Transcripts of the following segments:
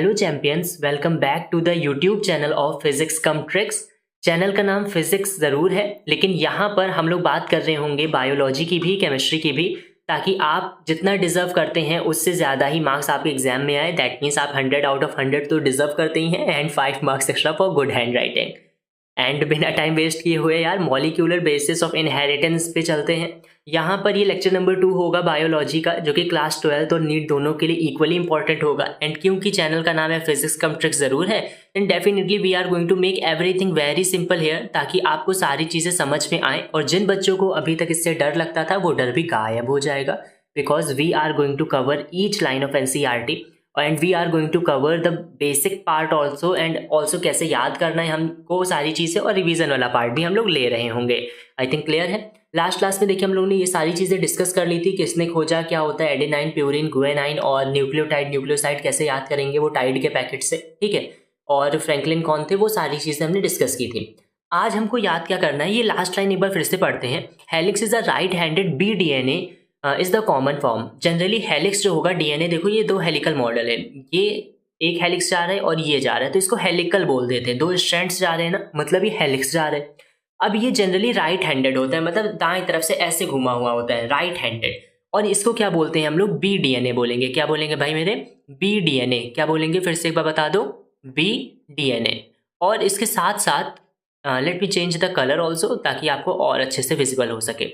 Hello champions, welcome back to the YouTube channel of physics cum tricks. Channel का नाम physics ज़रूर है, लेकिन यहाँ पर हम लोग बात कर रहे होंगे बायोलॉजी की भी, केमिस्ट्री की भी, ताकि आप जितना डिजर्व करते हैं उससे ज़्यादा ही मार्क्स आपके एग्जाम में आए। दैट मीन्स आप 100 आउट ऑफ 100 तो डिजर्व करते ही हैं, and 5 marks extra for good hand writing. And बिना टाइम वेस्ट किए हुए यार मॉलिक्यूलर बेसिस ऑफ इनहेरिटेंस पे चलते हैं। यहाँ पर ये लेक्चर नंबर 2 होगा बायोलॉजी का, जो कि क्लास 12 और नीट दोनों के लिए इक्वली इंपॉर्टेंट होगा। एंड क्योंकि चैनल का नाम है फिजिक्स कम ट्रिक्स ज़रूर है, then definitely we are going to make everything very simple here, ताकि आपको सारी चीज़ें समझ में आए। और जिन बच्चों को अभी तक इससे डर लगता था वो डर भी गायब हो जाएगा, because we are going to cover each line of NCERT and we are going to cover the basic part also, and also कैसे याद करना है हमको सारी चीज़ें, और रिवीजन वाला पार्ट भी हम लोग ले रहे होंगे। आई थिंक क्लियर है। लास्ट क्लास में देखिए हम लोगों ने ये सारी चीज़ें डिस्कस कर ली थी, किसने खोजा, क्या होता है एडेनाइन, प्यूरिन, गुएनाइन, और न्यूक्लियोटाइड, न्यूक्लियोसाइड कैसे याद करेंगे वो टाइड के पैकेट से, ठीक है। और फ्रैंकलिन कौन थे, वो सारी चीज़ें हमने डिस्कस की थी। आज हमको याद क्या करना है, ये लास्ट लाइन एक बार फिर से पढ़ते हैं। Helix is a right handed B DNA is the common form. Generally helix जो होगा डीएनए, देखो ये 2 हेलिकल मॉडल है, ये एक हेलिक्स जा रहा है और ये जा रहा है, तो इसको हेलिकल बोल देते हैं। 2 स्ट्रैंड्स जा रहे हैं ना, मतलब ये हेलिक्स जा रहे हैं। अब ये जनरली राइट हैंडेड होता है, मतलब दाएं तरफ से ऐसे घुमा हुआ होता है, राइट हैंडेड। और इसको क्या बोलते हैं हम लोग, बी डीएनए बोलेंगे। क्या बोलेंगे भाई मेरे, बी डीएनए। क्या बोलेंगे फिर से एक बार बता दो, बी डीएनए। और इसके साथ साथ let me change the colour also, ताकि आपको और अच्छे से विजिबल हो सके।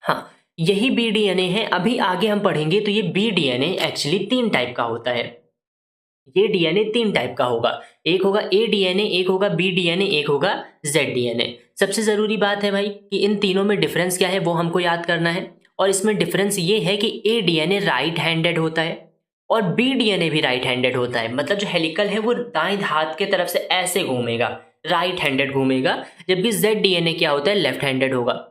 हाँ, यही बी डीएनए है। अभी आगे हम पढ़ेंगे तो ये बी डीएनए एक्चुअली 3 टाइप का होता है। ये डीएनए 3 टाइप का होगा, एक होगा ए डीएनए, एक होगा बी डीएनए, एक होगा जेड डीएनए। सबसे ज़रूरी बात है भाई कि इन तीनों में डिफरेंस क्या है वो हमको याद करना है। और इसमें डिफरेंस ये है कि ए डीएनए राइट हैंडेड होता है और बी डीएनए भी राइट हैंडेड होता है। मतलब जो हेलिकल है वो दाएं हाथ के तरफ से ऐसे घूमेगा, राइट हैंडेड घूमेगा, जबकि जेड डीएनए क्या होता है, लेफ्ट हैंडेड होगा।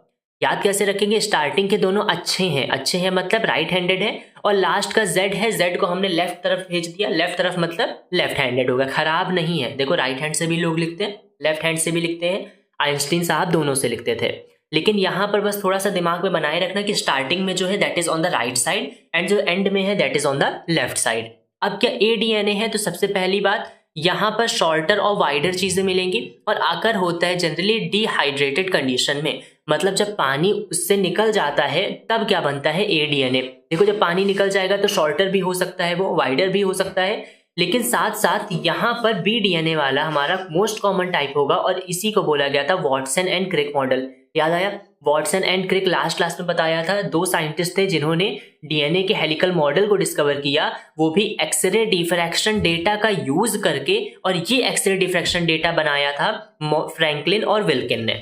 याद कैसे रखेंगे, स्टार्टिंग के दोनों अच्छे हैं मतलब राइट हैंडेड है, और लास्ट का जेड है, जेड को हमने लेफ्ट तरफ भेज दिया, लेफ्ट तरफ मतलब लेफ्ट हैंडेड होगा। खराब नहीं है। देखो राइट हैंड से भी लोग लिखते हैं, लेफ्ट हैंड से भी लिखते हैं, आइंस्टीन साहब दोनों से लिखते थे। लेकिन यहाँ पर बस थोड़ा सा दिमाग में बनाए रखना कि स्टार्टिंग में जो है that is on the right side, and जो एंड में है that is on the left side. अब क्या ए डीएनए है, तो सबसे पहली बात यहाँ पर शॉर्टर और वाइडर चीजें मिलेंगी, और आकर होता है जनरली डिहाइड्रेटेड कंडीशन में। मतलब जब पानी उससे निकल जाता है तब क्या बनता है, ए डीएनए। देखो जब पानी निकल जाएगा तो शॉर्टर भी हो सकता है, वो वाइडर भी हो सकता है, लेकिन साथ साथ यहाँ पर बी डीएनए वाला हमारा मोस्ट कॉमन टाइप होगा, और इसी को बोला गया था वॉटसन एंड क्रिक मॉडल। याद आया, Watson and Crick last class में बताया था। 2 साइंटिस्ट थे जिन्होंने डीएनए के हेलिकल मॉडल को डिस्कवर किया, वो भी एक्सरे डिफ्रैक्शन डेटा का यूज करके, और ये एक्सरे डिफ्रैक्शन डेटा बनाया था फ्रैंकलिन और विल्किन ने।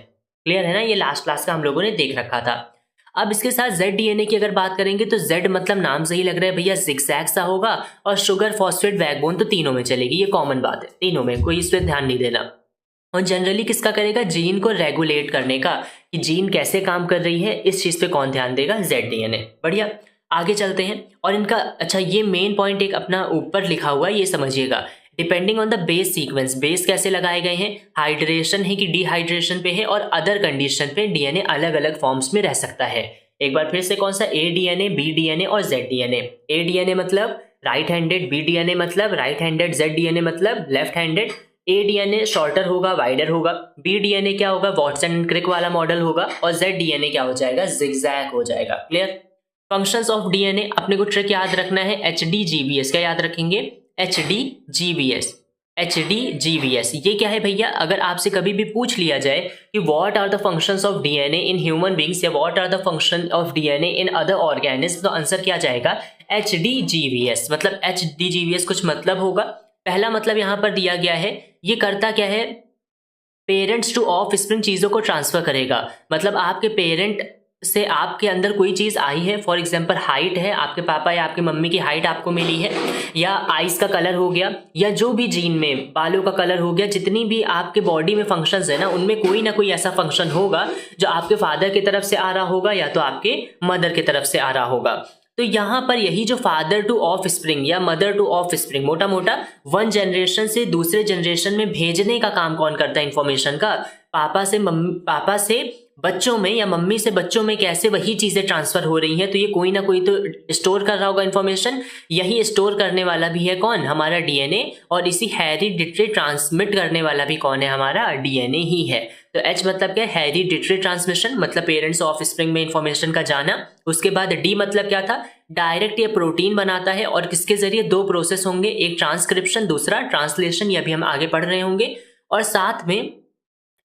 क्लियर है ना, ये लास्ट क्लास का हम लोगों ने देख रखा था। अब इसके साथ जेड डीएनए की अगर बात करेंगे तो जेड मतलब नाम से ही लग रहा है भैया जिगजैग सा होगा, और शुगर, फॉस्फेट, बैकबोन तो तीनों में चलेगी, ये कॉमन बात है तीनों में, कोई इस पर ध्यान नहीं देना। और जनरली किसका करेगा, जीन को रेगुलेट करने का, कि जीन कैसे काम कर रही है इस चीज पे कौन ध्यान देगा, जेड डीएनए। बढ़िया, आगे चलते हैं। और इनका अच्छा ये मेन पॉइंट एक अपना ऊपर लिखा हुआ है, ये समझिएगा। Depending on the base sequence, base कैसे लगाए गए हैं, हाइड्रेशन है कि डिहाइड्रेशन पे है, और अदर कंडीशन पे डीएनए अलग अलग फॉर्म्स में रह सकता है। एक बार फिर से कौन सा, ए डीएनए, बी डीएनए और जेड डीएनए। ए डीएनए मतलब राइट हैंडेड, बी डीएनए मतलब राइट हैंडेड, जेड डीएनए मतलब लेफ्ट हैंडेड। ए डीएनए शॉर्टर होगा, वाइडर होगा, बी डीएनए क्या होगा, वॉटसन एंड क्रिक वाला मॉडल होगा, और जेड डीएनए क्या हो जाएगा, जिगजैग हो जाएगा। क्लियर। फंक्शंस ऑफ डीएनए अपने को ट्रिक याद रखना है, HDGBS। क्या याद रखेंगे, HDGBS। HDGBS ये क्या है भैया, अगर आपसे कभी भी पूछ लिया जाए कि what are the functions of DNA in human beings, या what are the function of DNA in other organism, तो आंसर क्या जाएगा, HDGBS। मतलब HDGBS कुछ मतलब होगा। पहला मतलब यहाँ पर दिया गया है, ये करता क्या है, पेरेंट्स टू ऑफ स्प्रिंग चीज़ों को ट्रांसफर करेगा। मतलब आपके पेरेंट से आपके अंदर कोई चीज़ आई है, फॉर एग्जांपल हाइट है, आपके पापा या आपके मम्मी की हाइट आपको मिली है, या आइज का कलर हो गया, या जो भी जीन में बालों का कलर हो गया, जितनी भी आपके बॉडी में फंक्शंस है ना, उनमें कोई ना कोई ऐसा फंक्शन होगा जो आपके फादर की तरफ से आ रहा होगा, या तो आपके मदर की तरफ से आ रहा होगा। तो यहाँ पर यही जो फादर टू ऑफ स्प्रिंग या मदर टू ऑफ स्प्रिंग, मोटा मोटा 1 जनरेशन से दूसरे जनरेशन में भेजने का काम कौन करता है, इंफॉर्मेशन का, पापा से बच्चों में या मम्मी से बच्चों में कैसे वही चीज़ें ट्रांसफ़र हो रही हैं, तो ये कोई ना कोई तो स्टोर कर रहा होगा इन्फॉर्मेशन। यही स्टोर करने वाला भी है कौन, हमारा डीएनए, और इसी हेरिडिटरी ट्रांसमिट करने वाला भी कौन है, हमारा डीएनए ही है। तो एच मतलब क्या है, हेरिडिटरी ट्रांसमिशन, मतलब पेरेंट्स ऑफ स्प्रिंग में इंफॉर्मेशन का जाना। उसके बाद डी मतलब क्या था, डायरेक्ट ये प्रोटीन बनाता है, और किसके जरिए, दो प्रोसेस होंगे, एक ट्रांसक्रिप्शन, दूसरा ट्रांसलेशन, ये अभी हम आगे पढ़ रहे होंगे। और साथ में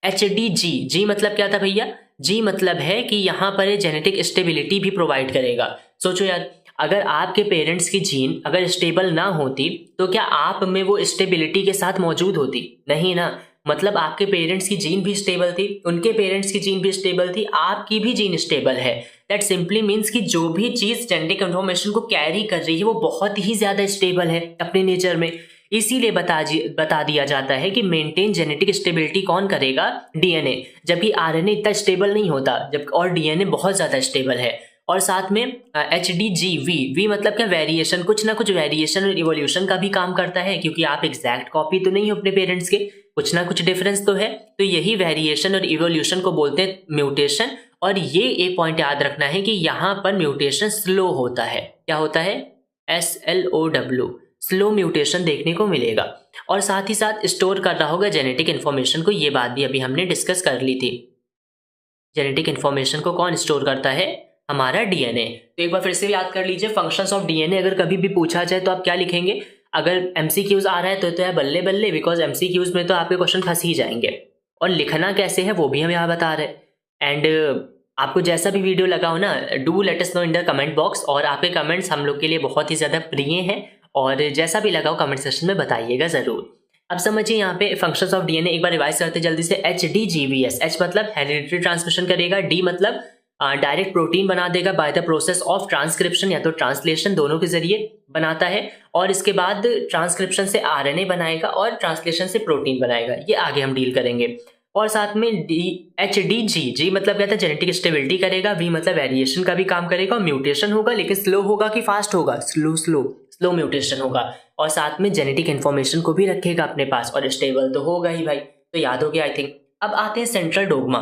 एच डी जी, जी मतलब क्या था भैया, जी मतलब है कि यहाँ पर जेनेटिक स्टेबिलिटी भी प्रोवाइड करेगा। सोचो यार, अगर आपके पेरेंट्स की जीन अगर स्टेबल ना होती तो क्या आप में वो स्टेबिलिटी के साथ मौजूद होती, नहीं ना। मतलब आपके पेरेंट्स की जीन भी स्टेबल थी, उनके पेरेंट्स की जीन भी स्टेबल थी, आपकी भी जीन स्टेबल है। दैट सिंपली मीन्स कि जो भी चीज जेनेटिक इन्फॉर्मेशन को कैरी कर रही है वो बहुत ही ज्यादा स्टेबल है अपने नेचर में। इसीलिए बता दिया जाता है कि मेंटेन जेनेटिक स्टेबिलिटी कौन करेगा, डीएनए, जबकि आरएनए इतना स्टेबल नहीं होता, जब और डीएनए बहुत ज्यादा स्टेबल है। और साथ में H D G V, V मतलब क्या, वेरिएशन, कुछ ना कुछ वेरिएशन और इवोल्यूशन का भी काम करता है, क्योंकि आप एग्जैक्ट कॉपी तो नहीं हो अपने पेरेंट्स के, कुछ ना कुछ डिफरेंस तो है। तो यही वेरिएशन और इवोल्यूशन को बोलते हैं म्यूटेशन। और ये एक पॉइंट याद रखना है कि यहाँ पर म्यूटेशन स्लो होता है, क्या होता है, SLOW, स्लो म्यूटेशन देखने को मिलेगा। और साथ ही साथ स्टोर कर रहा होगा जेनेटिक इन्फॉर्मेशन को, ये बात भी अभी हमने डिस्कस कर ली थी। जेनेटिक इन्फॉर्मेशन को कौन स्टोर करता है, हमारा डीएनए। तो एक बार फिर से याद कर लीजिए, फंक्शंस ऑफ डीएनए अगर कभी भी पूछा जाए तो आप क्या लिखेंगे, अगर एमसीक्यूज आ रहा है तो यार बल्ले बल्ले, बिकॉज एमसीक्यूज में तो आपके क्वेश्चन फंस ही जाएंगे। और लिखना कैसे है वो भी हम यहाँ बता रहे हैं। एंड आपको जैसा भी वीडियो लगा हो ना, do let us know in the comment box, और आपके कमेंट्स हम लोग के लिए बहुत ही ज़्यादा प्रिय हैं, और जैसा भी लगा हो कमेंट सेक्शन में बताइएगा ज़रूर। अब समझिए यहाँ पे फंक्शंस ऑफ डीएनए एक बार रिवाइज करते जल्दी से। HDGVS, एच मतलब हेरिडिटरी ट्रांसमिशन करेगा, डी मतलब डायरेक्ट प्रोटीन बना देगा by the process of transcription या तो ट्रांसलेशन, दोनों के जरिए बनाता है। और इसके बाद ट्रांसक्रिप्शन से आरएनए बनाएगा और ट्रांसलेशन से प्रोटीन बनाएगा, ये आगे हम डील करेंगे। और साथ में HDG मतलब क्या था, जेनेटिक स्टेबिलिटी करेगा, वी मतलब वेरिएशन का भी काम करेगा, और म्यूटेशन होगा, लेकिन स्लो होगा कि फास्ट होगा, स्लो म्यूटेशन होगा। और साथ में जेनेटिक इन्फॉर्मेशन को भी रखेगा अपने पास, और स्टेबल तो होगा ही भाई, तो याद हो गया आई थिंक। अब आते हैं सेंट्रल डोग्मा।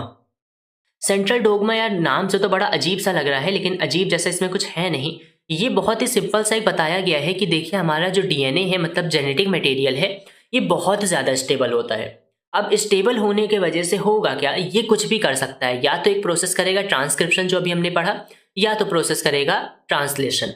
सेंट्रल डोग्मा यार नाम से तो बड़ा अजीब सा लग रहा है, लेकिन अजीब जैसा इसमें कुछ है नहीं। ये बहुत ही सिंपल सा एक बताया गया है कि देखिए हमारा जो डीएनए है, मतलब जेनेटिक मटेरियल है, ये बहुत ज़्यादा स्टेबल होता है। अब स्टेबल होने के वजह से होगा क्या, ये कुछ भी कर सकता है, या तो एक प्रोसेस करेगा ट्रांसक्रिप्शन जो अभी हमने पढ़ा, या तो प्रोसेस करेगा ट्रांसलेशन।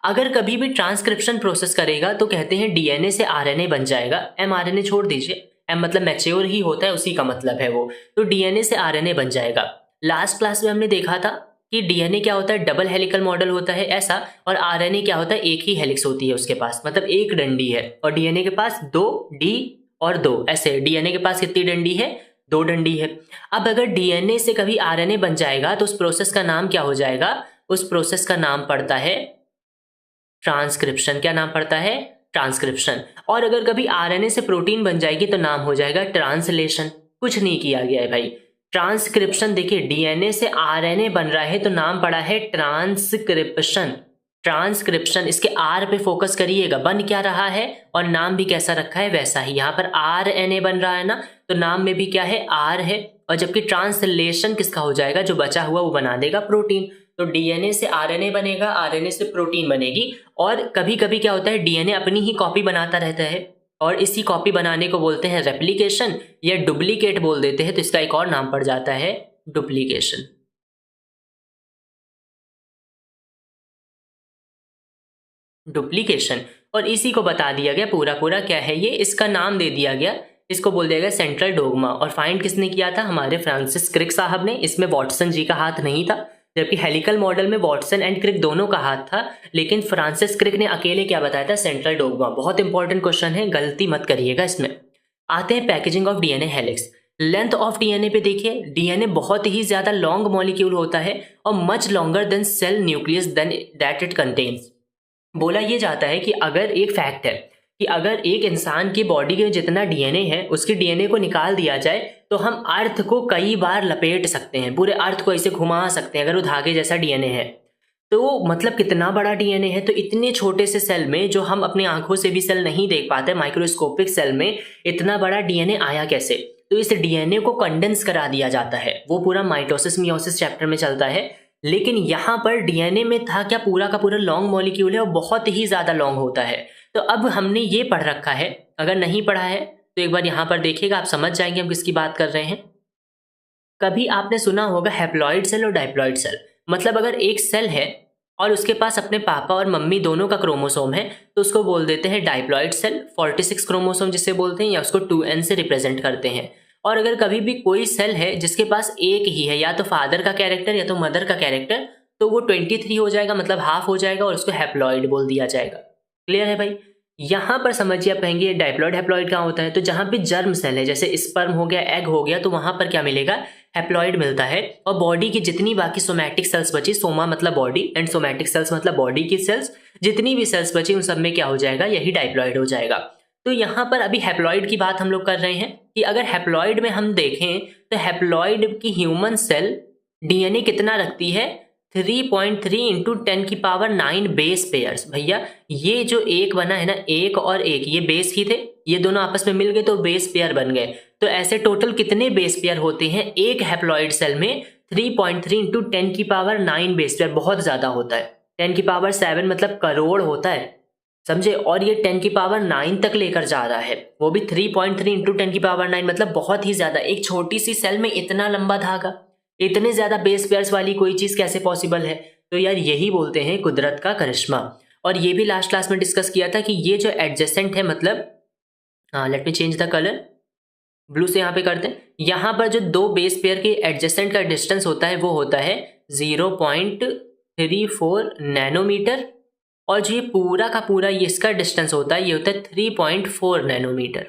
अगर कभी भी ट्रांसक्रिप्शन प्रोसेस करेगा तो कहते हैं डीएनए से आरएनए बन जाएगा, mRNA छोड़ दीजिए, m मतलब मैच्योर ही होता है, उसी का मतलब है वो। तो डीएनए से आरएनए बन जाएगा। लास्ट क्लास में हमने देखा था कि डीएनए क्या होता है, डबल हेलिकल मॉडल होता है ऐसा, और आरएनए क्या होता है, एक ही हेलिक्स होती है उसके पास, मतलब एक डंडी है, और डीएनए के पास 2 डी और 2, ऐसे डीएनए के पास कितनी डंडी है, 2 डंडी है। अब अगर डीएनए से कभी आरएनए बन जाएगा तो उस प्रोसेस का नाम क्या हो जाएगा, उस प्रोसेस का नाम पड़ता है ट्रांसक्रिप्शन। क्या नाम पड़ता है, ट्रांसक्रिप्शन। और अगर कभी आरएनए से प्रोटीन बन जाएगी तो नाम हो जाएगा ट्रांसलेशन। कुछ नहीं किया गया है भाई, ट्रांसक्रिप्शन। देखिए डीएनए से आरएनए बन रहा है तो नाम पड़ा है ट्रांसक्रिप्शन। ट्रांसक्रिप्शन, इसके आर पे फोकस करिएगा, बन क्या रहा है और नाम भी कैसा रखा है वैसा ही। यहाँ पर आरएनए बन रहा है ना, तो नाम में भी क्या है, आर है। और जबकि ट्रांसलेशन किसका हो जाएगा, जो बचा हुआ वो बना देगा प्रोटीन। तो डीएनए से आरएनए बनेगा, आरएनए से प्रोटीन बनेगी। और कभी कभी क्या होता है, डीएनए अपनी ही कॉपी बनाता रहता है, और इसी कॉपी बनाने को बोलते हैं रेप्लिकेशन, या डुप्लीकेट बोल देते हैं, तो इसका एक और नाम पड़ जाता है डुप्लीकेशन। डुप्लीकेशन। और इसी को बता दिया गया पूरा पूरा क्या है ये, इसका नाम दे दिया गया, इसको बोल दिया गया सेंट्रल डोग्मा। और फाइंड किसने किया था, हमारे फ्रांसिस क्रिक साहब ने। इसमें वॉटसन जी का हाथ नहीं था, जबकि हेलिकल मॉडल में वॉटसन एंड क्रिक दोनों का हाथ था, लेकिन फ्रांसिस क्रिक ने अकेले क्या बताया था, सेंट्रल डोग्मा। बहुत इंपॉर्टेंट क्वेश्चन है, गलती मत करिएगा इसमें। आते हैं packaging of DNA helix. Length of DNA पे देखिए, डीएनए बहुत ही ज्यादा लॉन्ग मॉलिक्यूल होता है, और much longer than cell nucleus than that it contains. बोला ये जाता है कि अगर एक फैक्ट है कि अगर एक इंसान की बॉडी के जितना डीएनए है, उसके डीएनए को निकाल दिया जाए तो हम अर्थ को कई बार लपेट सकते हैं, पूरे अर्थ को ऐसे घुमा सकते हैं, अगर वो धागे जैसा डीएनए है। तो मतलब कितना बड़ा डीएनए है। तो इतने छोटे से सेल में, जो हम अपनी आंखों से भी सेल नहीं देख पाते, माइक्रोस्कोपिक सेल में इतना बड़ा डीएनए आया कैसे। तो इस डीएनए को कंडेंस करा दिया जाता है। वो पूरा माइटोसिस मियोसिस चैप्टर में चलता है, लेकिन यहाँ पर डीएनए में था क्या, पूरा का पूरा लॉन्ग मॉलिक्यूल है और बहुत ही ज़्यादा लॉन्ग होता है। तो अब हमने ये पढ़ रखा है, अगर नहीं पढ़ा है तो एक बार यहाँ पर देखिएगा, आप समझ जाएंगे हम किसकी बात कर रहे हैं। कभी आपने सुना होगा हैप्लॉइड सेल और डाइप्लॉइड सेल, मतलब अगर एक सेल है और उसके पास अपने पापा और मम्मी दोनों का क्रोमोसोम है तो उसको बोल देते हैं डाइप्लॉइड सेल, 46 क्रोमोसोम जिसे बोलते हैं, या उसको 2n से रिप्रेजेंट करते हैं। और अगर कभी भी कोई सेल है जिसके पास एक ही है, या तो फादर का कैरेक्टर या तो मदर का कैरेक्टर, तो वो 23 हो जाएगा, मतलब हाफ हो जाएगा और उसको हैप्लॉइड बोल दिया जाएगा। क्लियर है भाई? यहाँ पर समझिए, आप कहेंगे डाइप्लॉइड हैप्लॉइड कहाँ होता है, तो जहाँ पे जर्म सेल है, जैसे स्पर्म हो गया, एग हो गया, तो वहां पर क्या मिलेगा, हैप्लॉइड मिलता है। और बॉडी की जितनी बाकी सोमैटिक सेल्स बची, सोमा मतलब बॉडी एंड सोमैटिक सेल्स मतलब बॉडी की सेल्स, जितनी भी सेल्स बची उन सब में क्या हो जाएगा, यही डाइप्लॉइड हो जाएगा। तो यहाँ पर अभी हैप्लॉइड की बात हम लोग कर रहे हैं कि अगर हैप्लॉइड में हम देखें तो हैप्लॉइड की ह्यूमन सेल डीएनए कितना रखती है, 3.3 इंटू 10⁹ बेस पेयर्स। भैया ये जो एक बना है ना, एक और एक, ये बेस ही थे, ये दोनों आपस में मिल गए तो बेस पेयर बन गए। तो ऐसे टोटल कितने बेस पेयर होते हैं एक हैप्लॉइड सेल में, 3.3 इंटू 10⁹ बेस पेयर, बहुत ज्यादा होता है। 10⁷ मतलब करोड़ होता है, समझे। और ये 10⁹ तक लेकर जा रहा है, वो भी 3.3 इंटू 10⁹ मतलब बहुत ही ज्यादा। एक छोटी सी सेल में इतना लंबा धागा, इतने ज्यादा बेस पेयर्स वाली कोई चीज कैसे पॉसिबल है? तो यार यही बोलते हैं कुदरत का करिश्मा। और ये भी लास्ट क्लास में डिस्कस किया था कि ये जो एडजेसेंट है, मतलब let me change the colour, blue से यहाँ पे करते हैं। यहाँ पर जो दो बेस पेयर के एडजेसेंट का डिस्टेंस होता है वो होता है 0.34 नैनोमीटर, और जो ये पूरा का पूरा ये इसका डिस्टेंस होता है, ये होता है 3.4 नैनोमीटर।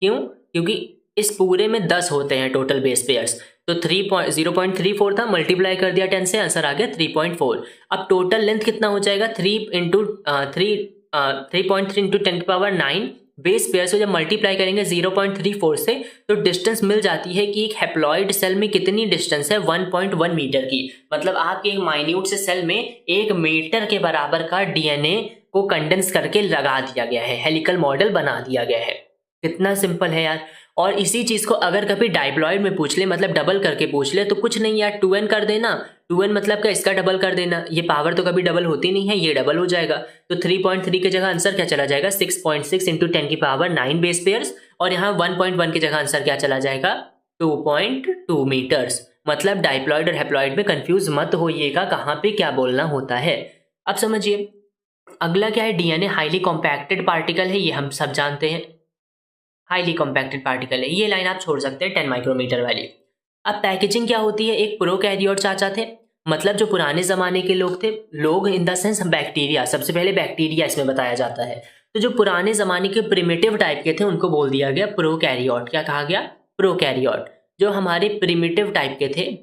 क्यों? क्योंकि इस पूरे में 10 होते हैं टोटल बेस पेयर्स, तो 0.34 था, मल्टीप्लाई कर दिया 10 से, आंसर आ गया 3.4। अब टोटल लेंथ कितना हो जाएगा, 3.3 इंटू 10⁹ बेस पेयर से जब मल्टीप्लाई करेंगे 0.34 से, तो डिस्टेंस मिल जाती है कि एक हैप्लॉइड सेल में कितनी डिस्टेंस है, 1.1 मीटर की। मतलब आपके एक माइन्यूट से सेल में 1 मीटर के बराबर का डीएनए को कंडेंस करके लगा दिया गया है, हेलिकल मॉडल बना दिया गया है। कितना सिंपल है यार। और इसी चीज को अगर कभी डाइप्लॉइड में पूछ ले, मतलब डबल करके पूछ ले, तो कुछ नहीं यार, 2n कर देना। 2n मतलब क्या, इसका डबल कर देना। ये पावर तो कभी डबल होती नहीं है, ये डबल हो जाएगा। तो 3.3 की जगह आंसर क्या चला जाएगा, 6.6 इंटू 10⁹ बेस पेयर्स, और यहाँ 1.1 की जगह आंसर क्या चला जाएगा, 2.2 मीटर्स। मतलब डाइप्लॉइड और हैप्लॉइड में कंफ्यूज मत होइएगा कहाँ पे क्या बोलना होता है। अब समझिए अगला क्या है, डीएनए हाईली कॉम्पैक्टेड पार्टिकल है, ये हम सब जानते हैं, हाईली कॉम्पैक्टेड पार्टिकल है। ये लाइन आप छोड़ सकते हैं 10 माइक्रोमीटर वाली। अब पैकेजिंग क्या होती है, एक प्रोकैरियोट चाचा थे, मतलब जो पुराने जमाने के लोग थे, लोग इन द सेंस बैक्टीरिया, सबसे पहले बैक्टीरिया इसमें बताया जाता है। तो जो पुराने जमाने के प्रिमिटिव टाइप के थे उनको बोल दिया गया प्रोकैरियोट। क्या कहा गया, प्रोकैरियोट। जो हमारे प्रिमिटिव टाइप के थे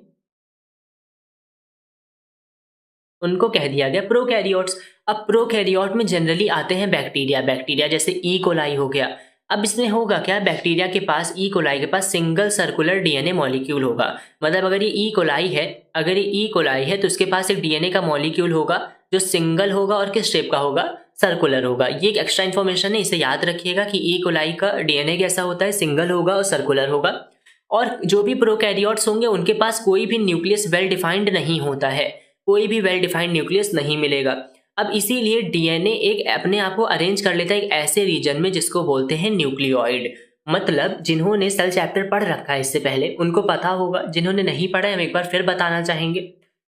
उनको कह दिया गया प्रोकैरियोट्स। अब प्रोकैरियोट में जनरली आते हैं बैक्टीरिया, बैक्टीरिया जैसे ई कोलाई हो गया। अब इसमें होगा क्या, बैक्टीरिया के पास, ई कोलाई के पास सिंगल सर्कुलर डीएनए मॉलिक्यूल होगा। मतलब अगर ये ई कोलाई है, अगर ये ई कोलाई है तो उसके पास एक डीएनए का मॉलिक्यूल होगा जो सिंगल होगा और किस शेप का होगा, सर्कुलर होगा। ये एक एक्स्ट्रा इन्फॉर्मेशन है, इसे याद रखिएगा कि ई कोलाई का डीएनए कैसा होता है, सिंगल होगा और सर्कुलर होगा। और जो भी प्रोकैरियोट्स होंगे उनके पास कोई भी न्यूक्लियस वेल डिफाइंड नहीं होता है, कोई भी वेल डिफाइंड न्यूक्लियस नहीं मिलेगा। अब इसीलिए डीएनए एक अपने आप को अरेंज कर लेता है एक ऐसे रीजन में जिसको बोलते हैं न्यूक्लियोइड। मतलब जिन्होंने सेल चैप्टर पढ़ रखा है इससे पहले उनको पता होगा, जिन्होंने नहीं पढ़ा है हम एक बार फिर बताना चाहेंगे।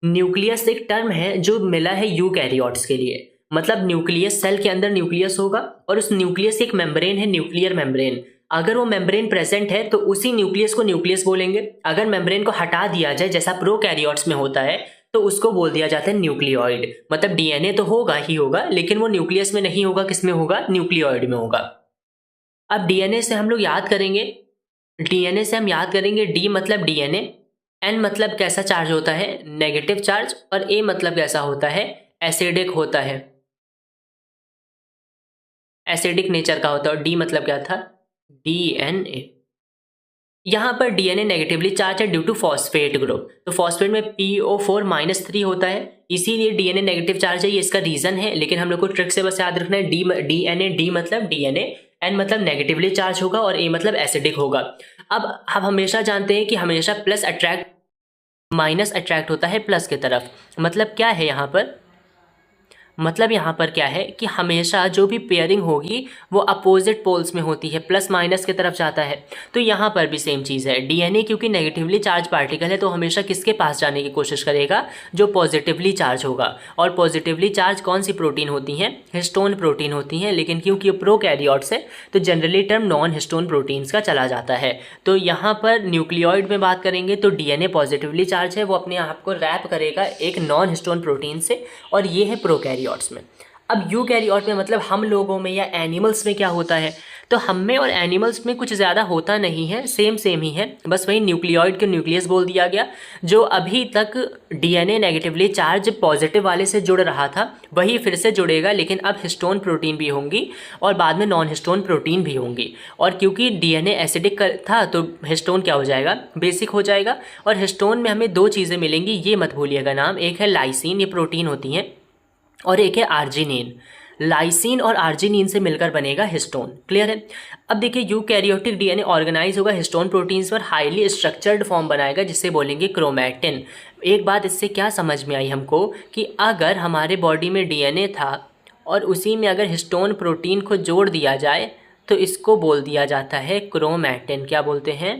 न्यूक्लियस एक टर्म है जो मिला है यूकैरियोट्स के लिए। मतलब न्यूक्लियस, सेल के अंदर न्यूक्लियस होगा और उस न्यूक्लियस एक मेम्ब्रेन है, न्यूक्लियर मेम्ब्रेन। अगर वो मेम्ब्रेन प्रेजेंट है तो उसी न्यूक्लियस को न्यूक्लियस बोलेंगे। अगर मेम्ब्रेन को हटा दिया जाए जैसा प्रोकैरियोट्स में होता है तो उसको बोल दिया जाता है न्यूक्लियोइड। मतलब डीएनए तो होगा ही होगा लेकिन वो न्यूक्लियस में नहीं होगा, किस में होगा, न्यूक्लियोइड में होगा। अब डीएनए से हम लोग याद करेंगे, डीएनए से हम याद करेंगे डी मतलब डीएनए, एन मतलब कैसा चार्ज होता है, नेगेटिव चार्ज, और ए मतलब कैसा होता है, एसिडिक होता है, एसिडिक नेचर का होता है। और डी मतलब क्या था, डीएनए। यहाँ पर डीएनए नेगेटिवली चार्ज है ड्यू टू फॉस्फेट ग्रुप। तो फॉस्फेट में PO4-3 होता है, इसीलिए डीएनए नेगेटिव चार्ज है, ये इसका रीजन है। लेकिन हम लोग को ट्रिक से बस याद रखना है डीएनए, डी मतलब डीएनए, N मतलब नेगेटिवली चार्ज होगा और A मतलब एसिडिक होगा। अब आप हमेशा जानते हैं कि हमेशा माइनस अट्रैक्ट होता है प्लस की तरफ। मतलब क्या है यहाँ पर, मतलब यहाँ पर क्या है कि हमेशा जो भी पेयरिंग होगी वो अपोजिट पोल्स में होती है, प्लस माइनस की तरफ जाता है। तो यहाँ पर भी सेम चीज़ है, डीएनए क्योंकि नेगेटिवली चार्ज पार्टिकल है तो हमेशा किसके पास जाने की कोशिश करेगा, जो पॉजिटिवली चार्ज होगा। और पॉजिटिवली चार्ज कौन सी प्रोटीन होती हैं, हिस्टोन प्रोटीन होती हैं। लेकिन क्योंकि ये प्रोकैरियोट्स है तो generally term non histone proteins का चला जाता है। तो यहाँ पर न्यूक्लियोइड में बात करेंगे तो डीएनए पॉजिटिवली चार्ज है, वो अपने आप को रैप करेगा एक नॉन हिस्टोन प्रोटीन से, और ये है प्रोकैरियोट्स में। अब यूकैरियोट में मतलब हम लोगों में या एनिमल्स में क्या होता है, तो हम में और एनिमल्स में कुछ ज़्यादा होता नहीं है, सेम ही है। बस वही न्यूक्लियोइड के न्यूक्लियस बोल दिया गया। जो अभी तक डीएनए नेगेटिवली चार्ज पॉजिटिव वाले से जुड़ रहा था वही फिर से जुड़ेगा, लेकिन अब हिस्टोन प्रोटीन भी होंगी और बाद में नॉन हिस्टोन प्रोटीन भी होंगी। और क्योंकि डीएनए एसिडिक था तो हिस्टोन क्या हो जाएगा, बेसिक हो जाएगा। और हिस्टोन में हमें दो चीज़ें मिलेंगी, ये मत भूलिएगा नाम, एक है लाइसिन, ये प्रोटीन होती हैं, और एक है आर्जिनिन। लाइसिन और आर्जिनिन से मिलकर बनेगा हिस्टोन। क्लियर है। अब देखिए यूकैरियोटिक डीएनए ऑर्गेनाइज होगा हिस्टोन प्रोटीन्स पर, हाईली स्ट्रक्चर्ड फॉर्म बनाएगा जिसे बोलेंगे क्रोमैटिन। एक बात इससे क्या समझ में आई हमको कि अगर हमारे बॉडी में डीएनए था और उसी में अगर हिस्टोन प्रोटीन को जोड़ दिया जाए तो इसको बोल दिया जाता है क्रोमैटिन। क्या बोलते हैं,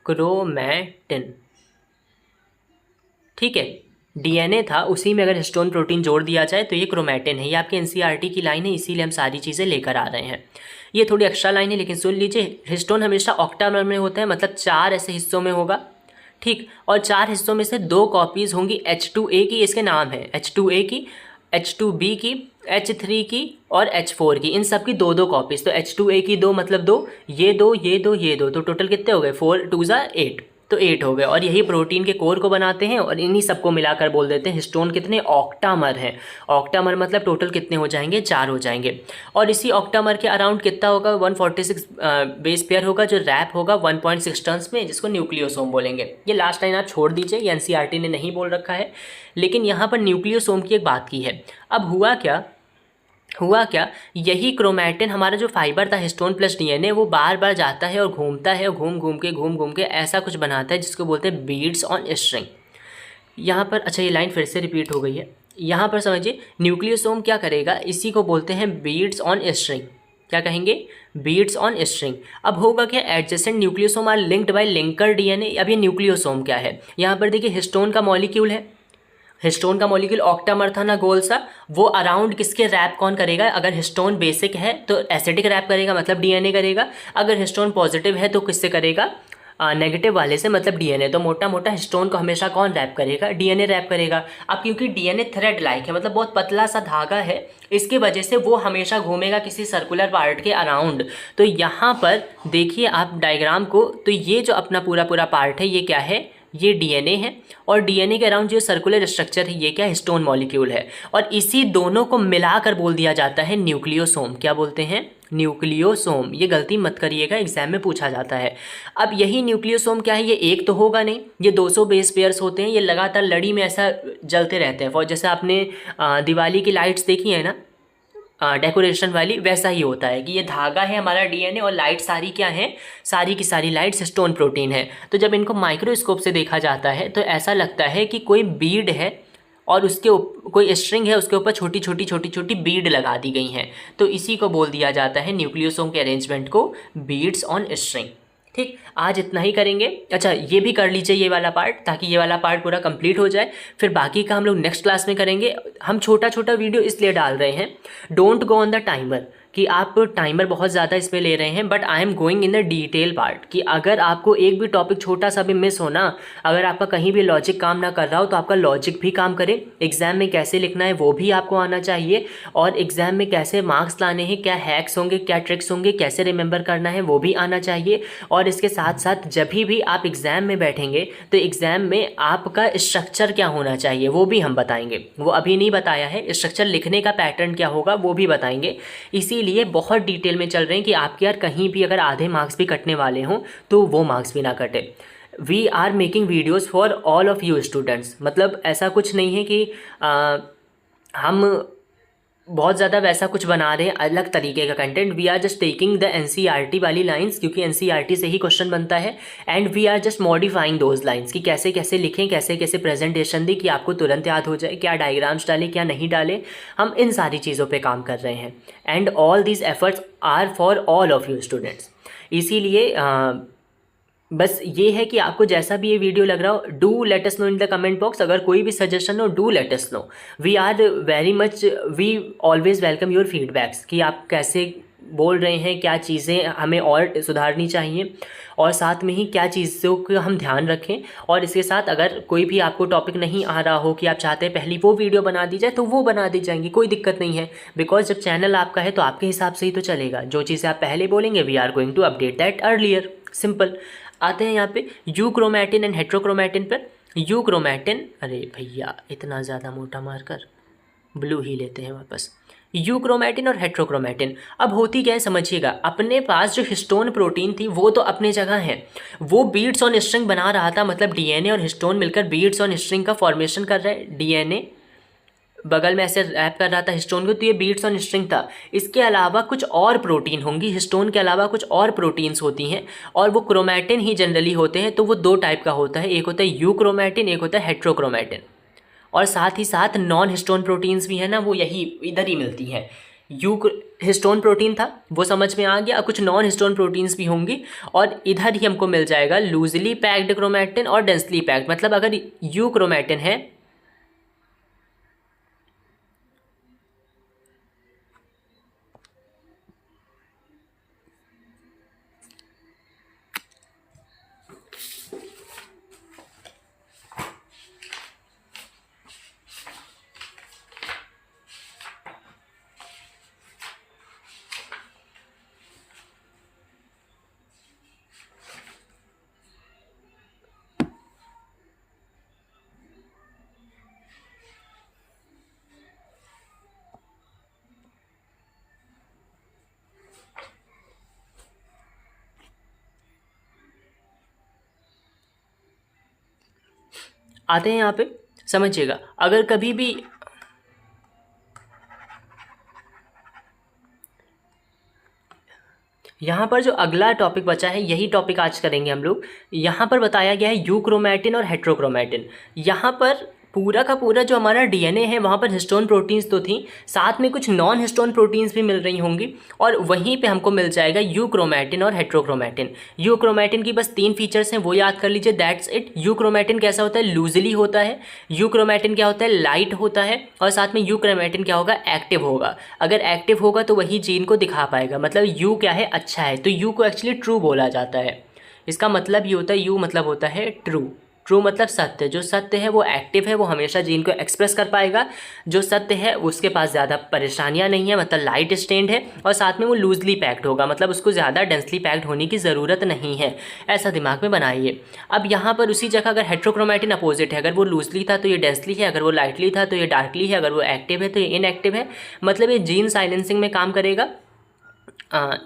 क्रोमैटिन। ठीक है, डीएनए था उसी में अगर हिस्टोन प्रोटीन जोड़ दिया जाए तो ये क्रोमैटिन है। ये आपके एनसीईआरटी की लाइन है, इसीलिए हम सारी चीज़ें लेकर आ रहे हैं। ये थोड़ी एक्स्ट्रा लाइन है लेकिन सुन लीजिए। हिस्टोन हमेशा ऑक्टामर में होता है, मतलब 4 ऐसे हिस्सों में होगा। ठीक, और 4 हिस्सों में से 2 कॉपीज़ होंगी H2A की, इसके नाम है H2A की, H2B की, H3 की और H4 की। इन सब की 2-2 कॉपीज़। तो H2A की 2 मतलब 2, ये 2, ये 2, ये 2, तो टोटल कितने हो गए, 4 2 ज़ा 8, तो 8 हो गए। और यही प्रोटीन के कोर को बनाते हैं और इन्हीं सबको मिलाकर बोल देते हैं हिस्टोन। कितने ऑक्टामर हैं, ऑक्टामर मतलब टोटल कितने हो जाएंगे, 4 हो जाएंगे। और इसी ऑक्टामर के अराउंड कितना होगा, 146 बेस पेयर होगा जो रैप होगा 1.6 टन्स में, जिसको न्यूक्लियोसोम बोलेंगे। ये लास्ट लाइन आप छोड़ दीजिए, ये एनसीईआरटी ने नहीं बोल रखा है, लेकिन यहाँ पर न्यूक्लियोसोम की एक बात की है। अब हुआ क्या, यही क्रोमैटिन हमारा जो फाइबर था हिस्टोन प्लस डीएनए, वो बार बार जाता है और घूमता है और घूम के ऐसा कुछ बनाता है जिसको बोलते हैं बीड्स ऑन स्ट्रिंग। यहाँ पर अच्छा ये लाइन फिर से रिपीट हो गई है, यहाँ पर समझिए। न्यूक्लियोसोम क्या करेगा, इसी को बोलते हैं बीड्स ऑन स्ट्रिंग। क्या कहेंगे, बीड्स ऑन स्ट्रिंग। अब होगा क्या, adjacent nucleosome are linked by linker DNA. अब ये न्यूक्लियोसोम क्या है, यहाँ पर देखिए हिस्टोन का मॉलिक्यूल है, हिस्टोन का मॉलिक्यूल ऑक्टामर था ना गोल सा, वो अराउंड किसके रैप कौन करेगा, अगर हिस्टोन बेसिक है तो एसिडिक रैप करेगा मतलब डीएनए करेगा, अगर हिस्टोन पॉजिटिव है तो किससे करेगा, नेगेटिव वाले से मतलब डीएनए। तो मोटा मोटा हिस्टोन को हमेशा कौन रैप करेगा, डीएनए रैप करेगा। अब क्योंकि डीएनए थ्रेड लाइक है, मतलब बहुत पतला सा धागा है, इसकी वजह से वो हमेशा घूमेगा किसी सर्कुलर पार्ट के अराउंड। तो यहाँ पर देखिए आप डायग्राम को, तो ये जो अपना पूरा पार्ट है ये क्या है, ये डीएनए है, और डीएनए के अराउंड जो सर्कुलर स्ट्रक्चर है ये क्या, हिस्टोन मॉलिक्यूल है। और इसी दोनों को मिलाकर बोल दिया जाता है न्यूक्लियोसोम। क्या बोलते हैं, न्यूक्लियोसोम। ये गलती मत करिएगा, एग्जाम में पूछा जाता है। अब यही न्यूक्लियोसोम क्या है, ये एक तो होगा नहीं, ये 200 बेस पेयर्स होते हैं, ये लगातार लड़ी में ऐसा जलते रहते हैं। और जैसे आपने दिवाली की लाइट्स देखी है ना, डेकोरेशन वाली, वैसा ही होता है कि ये धागा है हमारा डीएनए और लाइट सारी क्या है, सारी की सारी लाइट्स हिस्टोन प्रोटीन है। तो जब इनको माइक्रोस्कोप से देखा जाता है तो ऐसा लगता है कि कोई बीड है और उसके कोई स्ट्रिंग है, उसके ऊपर छोटी छोटी बीड लगा दी गई हैं। तो इसी को बोल दिया जाता है न्यूक्लियोसोम के अरेंजमेंट को बीड्स ऑन स्ट्रिंग। ठीक, आज इतना ही करेंगे। अच्छा ये भी कर लीजिए ये वाला पार्ट, ताकि ये वाला पार्ट पूरा कंप्लीट हो जाए। फिर बाकी का हम लोग नेक्स्ट क्लास में करेंगे। हम छोटा वीडियो इसलिए डाल रहे हैं, don't go on the timer, कि आप टाइमर बहुत ज़्यादा इसमें ले रहे हैं, but I am going in the detail part, कि अगर आपको एक भी टॉपिक छोटा सा भी मिस हो ना, अगर आपका कहीं भी लॉजिक काम ना कर रहा हो तो आपका लॉजिक भी काम करे। एग्जाम में कैसे लिखना है वो भी आपको आना चाहिए, और एग्जाम में कैसे मार्क्स लाने हैं, क्या हैक्स होंगे, क्या ट्रिक्स होंगे, कैसे रिमेंबर करना है वो भी आना चाहिए। और इसके साथ साथ जब भी आप एग्ज़ाम में बैठेंगे तो एग्ज़ाम में आपका स्ट्रक्चर क्या होना चाहिए वो भी हम बताएंगे। वो अभी नहीं बताया है, स्ट्रक्चर लिखने का पैटर्न क्या होगा वो भी बताएंगे। इसीलिए बहुत डिटेल में चल रहे हैं कि आपके यार कहीं भी अगर आधे मार्क्स भी कटने वाले हों तो वो मार्क्स भी ना कटे। We are making videos for all of you students. मतलब ऐसा कुछ नहीं है कि हम बहुत ज़्यादा वैसा कुछ बना रहे हैं अलग तरीके का content. We are just taking the NCERT वाली लाइंस, क्योंकि एनसीईआरटी से ही क्वेश्चन बनता है, and we are just modifying those lines कि कैसे कैसे लिखें, कैसे कैसे प्रेजेंटेशन दें कि आपको तुरंत याद हो जाए, क्या डायग्राम्स डालें क्या नहीं डालें। हम इन सारी चीज़ों पे काम कर रहे हैं, and all these efforts are for all of you students. इसीलिए बस ये है कि आपको जैसा भी ये वीडियो लग रहा हो, do let us know in the comment box. अगर कोई भी सजेशन हो, do let us know. We are very much, we always welcome your feedbacks कि आप कैसे बोल रहे हैं, क्या चीज़ें हमें और सुधारनी चाहिए, और साथ में ही क्या चीज़ों को हम ध्यान रखें। और इसके साथ अगर कोई भी आपको टॉपिक नहीं आ रहा हो कि आप चाहते हैं पहली वो वीडियो बना दी जाए, तो वो बना दी जाएंगी, कोई दिक्कत नहीं है। बिकॉज जब चैनल आपका है तो आपके हिसाब से ही तो चलेगा। जो चीज़ें आप पहले बोलेंगे, we are going to update that earlier. Simple. आते हैं यहाँ पे यूक्रोमैटिन एंड हेट्रोक्रोमैटिन पर। यूक्रोमैटिन, अरे भैया इतना ज़्यादा मोटा मारकर ब्लू ही लेते हैं वापस। यूक्रोमैटिन और हेट्रोक्रोमैटिन, अब होती क्या है समझिएगा। अपने पास जो हिस्टोन प्रोटीन थी वो तो अपने जगह है, वो बीट्स ऑन स्ट्रिंग बना रहा था, मतलब डीएनए और हिस्टोन मिलकर बीट्स ऑन स्ट्रिंग का फॉर्मेशन कर रहा है। डीएनए बगल में ऐसे रैप कर रहा था हिस्टोन को, तो ये बीट्स ऑन स्ट्रिंग था। इसके अलावा कुछ और प्रोटीन होंगी, हिस्टोन के अलावा कुछ और प्रोटीन्स होती हैं, और वो क्रोमैटिन ही जनरली होते हैं। तो वो दो टाइप का होता है, एक होता है यूक्रोमैटिन, एक होता है हेट्रोक्रोमैटिन। और साथ ही साथ नॉन हिस्टोन प्रोटीन्स भी है ना, वो यही इधर ही मिलती हैं। हिस्टोन प्रोटीन था वो समझ में आ गया, कुछ नॉन हिस्टोन प्रोटीन्स भी होंगी, और इधर ही हमको मिल जाएगा लूजली पैक्ड क्रोमैटिन और डेंसली पैक्ड। मतलब अगर यूक्रोमैटिन है, आते हैं यहाँ पे समझिएगा। अगर कभी भी यहाँ पर जो अगला टॉपिक बचा है, यही टॉपिक आज करेंगे हम लोग। यहाँ पर बताया गया है यूक्रोमैटिन और हेट्रोक्रोमैटिन। यहाँ पर पूरा का पूरा जो हमारा डीएनए है, वहाँ पर हिस्टोन प्रोटीन्स तो थी, साथ में कुछ नॉन हिस्टोन प्रोटीन्स भी मिल रही होंगी, और वहीं पे हमको मिल जाएगा यूक्रोमैटिन और हेट्रोक्रोमैटिन। यूक्रोमैटिन की बस 3 फीचर्स हैं, वो याद कर लीजिए, दैट्स इट। यूक्रोमैटिन कैसा होता है, लूजली होता है। यूक्रोमैटिन क्या होता है, लाइट होता है। और साथ में यूक्रोमैटिन क्या होगा, एक्टिव होगा। अगर एक्टिव होगा तो वही जीन को दिखा पाएगा। मतलब यू क्या है, अच्छा है, तो यू को एक्चुअली ट्रू बोला जाता है। इसका मतलब ये होता है, यू मतलब होता है ट्रू। ट्रू मतलब सत्य। जो सत्य है वो एक्टिव है, वो हमेशा जीन को एक्सप्रेस कर पाएगा। जो सत्य है उसके पास ज़्यादा परेशानियां नहीं है, मतलब लाइट स्टेन्ड है, और साथ में वो लूजली पैक्ड होगा, मतलब उसको ज़्यादा डेंसली पैक्ड होने की ज़रूरत नहीं है। ऐसा दिमाग में बनाइए। अब यहाँ पर उसी जगह अगर हेट्रोक्रोमैटिन अपोजिट है, अगर वो लूजली था तो ये डेंसली है, अगर वो लाइटली था तो ये डार्कली है, अगर वो एक्टिव है तो ये इनएक्टिव है। मतलब ये जीन साइलेंसिंग में काम करेगा।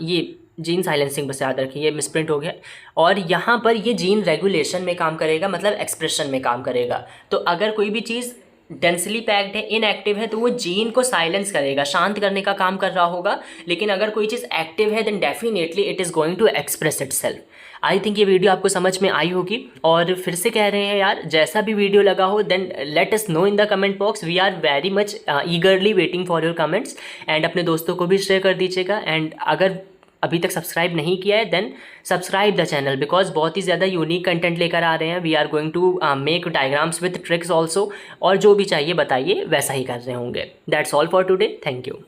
ये जीन साइलेंसिंग बस याद रखिए, ये मिसप्रिंट हो गया। और यहाँ पर ये जीन रेगुलेशन में काम करेगा, मतलब एक्सप्रेशन में काम करेगा। तो अगर कोई भी चीज़ डेंसली पैक्ड है, इनएक्टिव है, तो वो जीन को साइलेंस करेगा, शांत करने का काम कर रहा होगा। लेकिन अगर कोई चीज़ एक्टिव है, then definitely it is going to express itself. I think ये वीडियो आपको समझ में आई होगी। और फिर से कह रहे हैं यार, जैसा भी वीडियो लगा हो, then let us know in the comment box. We are very much eagerly waiting for your comments. And अपने दोस्तों को भी शेयर कर दीजिएगा। एंड अगर अभी तक सब्सक्राइब नहीं किया है, then subscribe the channel, because बहुत ही ज़्यादा यूनिक कंटेंट लेकर आ रहे हैं। We are going to make diagrams with tricks also, और जो भी चाहिए बताइए, वैसा ही कर रहे होंगे। That's all for today. Thank you.